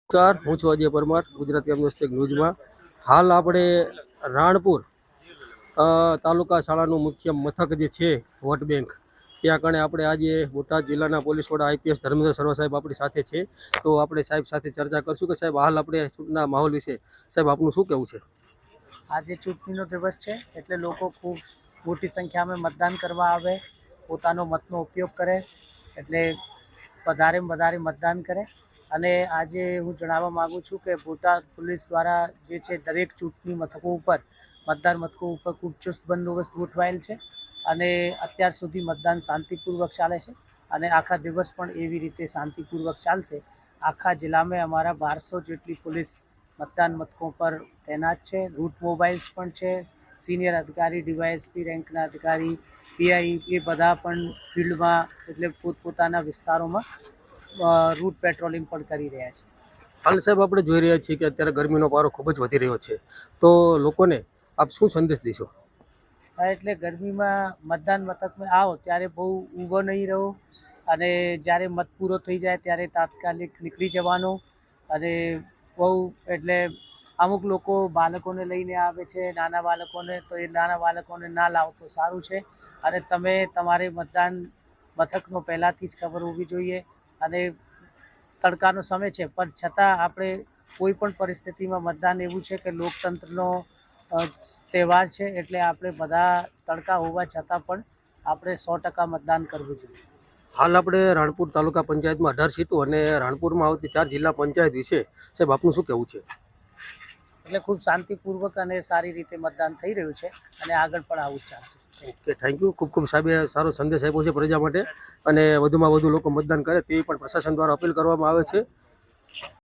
નમસ્કાર, હું છું અજય પરમાર, ગુજરાતી અમનસ્ટેક ન્યૂઝમાં. હાલ આપણે રાણપુર તાલુકા શાળાનું મુખ્ય મથક જે છે વોટ બેંક, ત્યાં કણે આપણે આજે બોટાદ જિલ્લાના પોલીસ વડા આઈપીએસ ધર્મેન્દ્ર સર્વ સાહેબ આપણી સાથે છે. તો આપણે સાહેબ સાથે ચર્ચા કરશું કે સાહેબ હાલ આપણે ચૂંટણીના માહોલ વિશે સાહેબ આપનું શું કહેવું છે? આજે ચૂંટણીનો દિવસ છે એટલે લોકો ખૂબ મોટી સંખ્યામાં મતદાન કરવા આવે, પોતાનો મતનો ઉપયોગ કરે, એટલે વધારે મતદાન કરે. અને આજે હું જણાવવા માગું છું કે બોટાદ પોલીસ દ્વારા જે છે દરેક ચૂંટણી મથકો ઉપર મતદાર મથકો ઉપર ખૂબ ચુસ્ત બંદોબસ્ત ગોઠવાયેલ છે અને અત્યાર સુધી મતદાન શાંતિપૂર્વક ચાલે છે અને આખા દિવસ પણ એવી રીતે શાંતિપૂર્વક ચાલશે. આખા જિલ્લામાં અમારા 1200 જેટલી પોલીસ મતદાન મથકો પર તૈનાત છે. રૂટ મોબાઈલ્સ પણ છે. સિનિયર અધિકારી, ડીવાયએસપી રેન્કના અધિકારી, પીઆઈ એ બધા પણ ફિલ્ડમાં એટલે પોતપોતાના વિસ્તારોમાં રૂટ પેટ્રોલિંગ પણ કરી રહ્યા છે. હાલ સાહેબ આપણે જોઈ રહ્યા છીએ કે અત્યારે ગરમીનો પારો ખૂબ જ વધી રહ્યો છે, તો લોકોને આપ શું સંદેશ દેશો? એટલે ગરમીમાં મતદાન મથકમાં આવો ત્યારે બહુ ઊભો નહીં રહો અને જ્યારે મત પૂરો થઈ જાય ત્યારે તાત્કાલિક નીકળી જવાનો. અને બહુ એટલે અમુક લોકો બાળકોને લઈને આવે છે, નાના બાળકોને, તો એ નાના બાળકોને ના લાવો તો સારું છે. અને તમે તમારે મતદાન મથકનો પહેલાંથી જ ખબર હોવી જોઈએ. અને તડકાનો સમય છે પણ છતાં આપણે કોઈ પણ પરિસ્થિતિમાં મતદાન એવું છે કે લોકતંત્રનો તહેવાર છે, એટલે આપણે બધા તડકા હોવા છતાં પણ આપણે 100% મતદાન કરવું જોઈએ. હાલ આપણે રાણપુર તાલુકા પંચાયતમાં 18 સીટો અને રાણપુરમાં આવતી 4 જિલ્લા પંચાયત વિશે સાહેબ આપનું શું કહેવું છે? એટલે ખૂબ શાંતિપૂર્વક અને સારી રીતે મતદાન થઈ રહ્યું છે અને આગળ પણ આવું જ ચાલશે. Okay, thank you. ખૂબ સાહેબે સારો સંદેશ આપ્યો છે પ્રજા માટે અને વધુમાં વધુ લોકો મતદાન કરે તેવી પણ પ્રશાસન દ્વારા અપીલ કરવામાં આવે છે.